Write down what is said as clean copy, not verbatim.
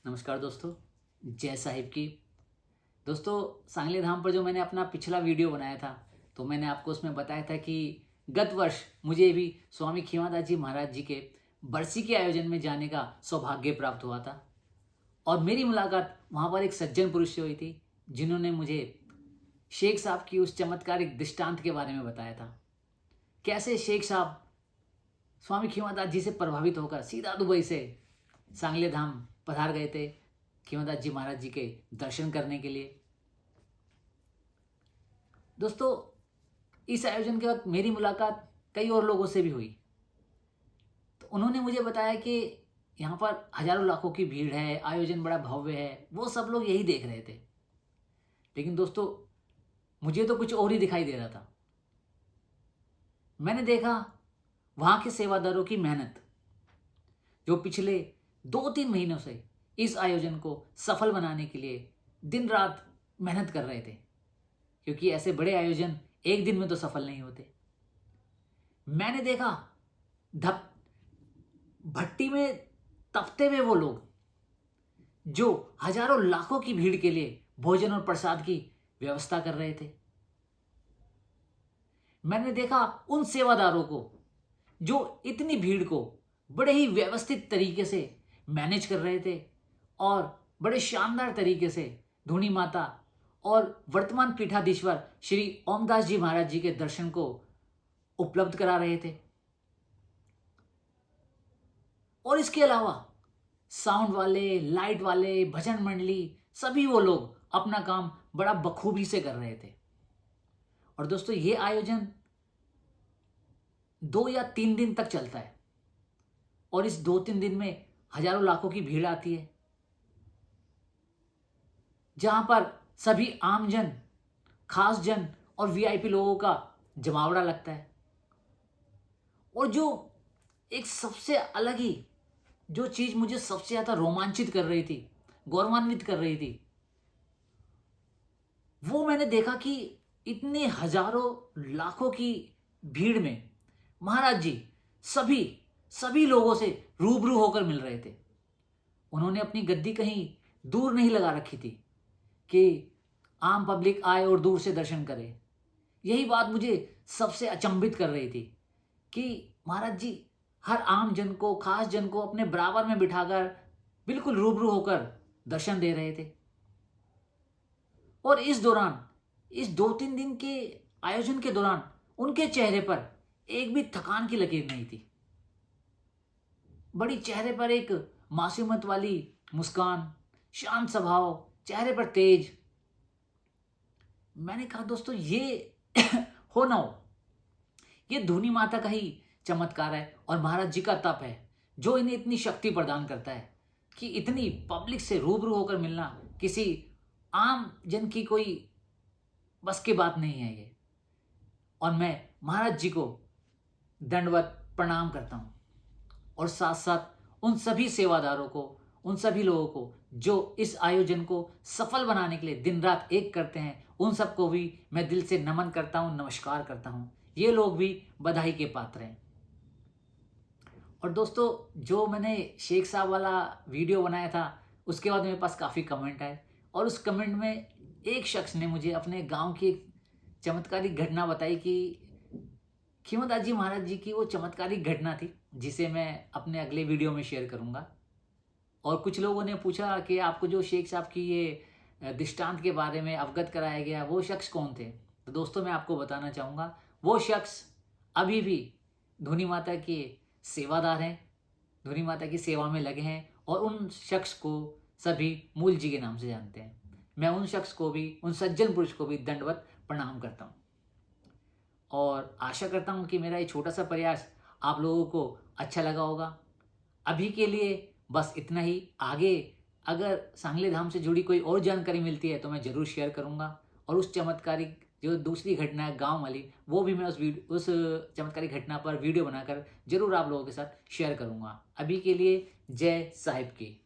नमस्कार दोस्तों। जय साहिब की। दोस्तों, सांगली धाम पर जो मैंने अपना पिछला वीडियो बनाया था, तो मैंने आपको उसमें बताया था कि गत वर्ष मुझे भी स्वामी खींवदास जी महाराज जी के बरसी के आयोजन में जाने का सौभाग्य प्राप्त हुआ था। और मेरी मुलाकात वहाँ पर एक सज्जन पुरुष से हुई थी, जिन्होंने मुझे शेख साहब की उस चमत्कारिक दृष्टांत के बारे में बताया था। कैसे शेख साहब स्वामी खींवदास जी से प्रभावित होकर सीधा दुबई से सांगले धाम पधार गए थे खींवदास जी महाराज जी के दर्शन करने के लिए। दोस्तों, इस आयोजन के वक्त मेरी मुलाकात कई और लोगों से भी हुई। तो उन्होंने मुझे बताया कि यहाँ पर हजारों लाखों की भीड़ है, आयोजन बड़ा भव्य है, वो सब लोग यही देख रहे थे। लेकिन दोस्तों, मुझे तो कुछ और ही दिखाई दे रहा था। मैंने देखा वहाँ के सेवादारों की मेहनत, जो पिछले 2-3 महीनों से इस आयोजन को सफल बनाने के लिए दिन रात मेहनत कर रहे थे, क्योंकि ऐसे बड़े आयोजन एक दिन में तो सफल नहीं होते। मैंने देखा धप भट्टी में तपते हुए वो लोग जो हजारों लाखों की भीड़ के लिए भोजन और प्रसाद की व्यवस्था कर रहे थे। मैंने देखा उन सेवादारों को जो इतनी भीड़ को बड़े ही व्यवस्थित तरीके से मैनेज कर रहे थे और बड़े शानदार तरीके से धूनी माता और वर्तमान पीठाधीश्वर श्री ओमदास जी महाराज जी के दर्शन को उपलब्ध करा रहे थे। और इसके अलावा साउंड वाले, लाइट वाले, भजन मंडली, सभी वो लोग अपना काम बड़ा बखूबी से कर रहे थे। और दोस्तों, ये आयोजन 2 या 3 दिन तक चलता है और इस 2-3 दिन में हजारों लाखों की भीड़ आती है, जहां पर सभी आमजन, खास जन और वीआईपी लोगों का जमावड़ा लगता है। और जो एक सबसे अलग ही जो चीज मुझे सबसे ज्यादा रोमांचित कर रही थी, गौरवान्वित कर रही थी, वो मैंने देखा कि इतने हजारों लाखों की भीड़ में महाराज जी सभी सभी लोगों से रूबरू होकर मिल रहे थे। उन्होंने अपनी गद्दी कहीं दूर नहीं लगा रखी थी कि आम पब्लिक आए और दूर से दर्शन करे। यही बात मुझे सबसे अचंभित कर रही थी कि महाराज जी हर आम जन को, खास जन को अपने बराबर में बिठाकर बिल्कुल रूबरू होकर दर्शन दे रहे थे। और इस दौरान, इस 2-3 दिन के आयोजन के दौरान, उनके चेहरे पर एक भी थकान की लकीर नहीं थी। बड़ी चेहरे पर एक मासूमियत वाली मुस्कान, शांत स्वभाव, चेहरे पर तेज। मैंने कहा दोस्तों, ये हो ना हो, ये धूनी माता का ही चमत्कार है और महाराज जी का तप है, जो इन्हें इतनी शक्ति प्रदान करता है कि इतनी पब्लिक से रूबरू होकर मिलना किसी आम जन की कोई बस की बात नहीं है ये। और मैं महाराज जी को दंडवत प्रणाम करता हूँ और साथ साथ उन सभी सेवादारों को, उन सभी लोगों को जो इस आयोजन को सफल बनाने के लिए दिन रात एक करते हैं, उन सबको भी मैं दिल से नमन करता हूँ, नमस्कार करता हूँ। ये लोग भी बधाई के पात्र हैं। और दोस्तों, जो मैंने शेख साहब वाला वीडियो बनाया था, उसके बाद मेरे पास काफ़ी कमेंट आए और उस कमेंट में एक शख्स ने मुझे अपने गांव की एक चमत्कारिक घटना बताई कि खींवदास जी महाराज जी की वो चमत्कारिक घटना थी, जिसे मैं अपने अगले वीडियो में शेयर करूंगा। और कुछ लोगों ने पूछा कि आपको जो शेख साहब की ये दृष्टांत के बारे में अवगत कराया गया, वो शख्स कौन थे। तो दोस्तों, मैं आपको बताना चाहूँगा, वो शख्स अभी भी धूनी माता के सेवादार हैं, धूनी माता की सेवा में लगे हैं और उन शख्स को सभी मूल जी के नाम से जानते हैं। मैं उन शख्स को भी, उन सज्जन पुरुष को भी दंडवत प्रणाम करता हूँ और आशा करता हूँ कि मेरा ये छोटा सा प्रयास आप लोगों को अच्छा लगा होगा। अभी के लिए बस इतना ही। आगे अगर सांगले धाम से जुड़ी कोई और जानकारी मिलती है तो मैं ज़रूर शेयर करूँगा। और उस चमत्कारिक जो दूसरी घटना है गांव वाली, वो भी मैं उस चमत्कारिक घटना पर वीडियो बनाकर ज़रूर आप लोगों के साथ शेयर करूँगा। अभी के लिए जय साहिब की।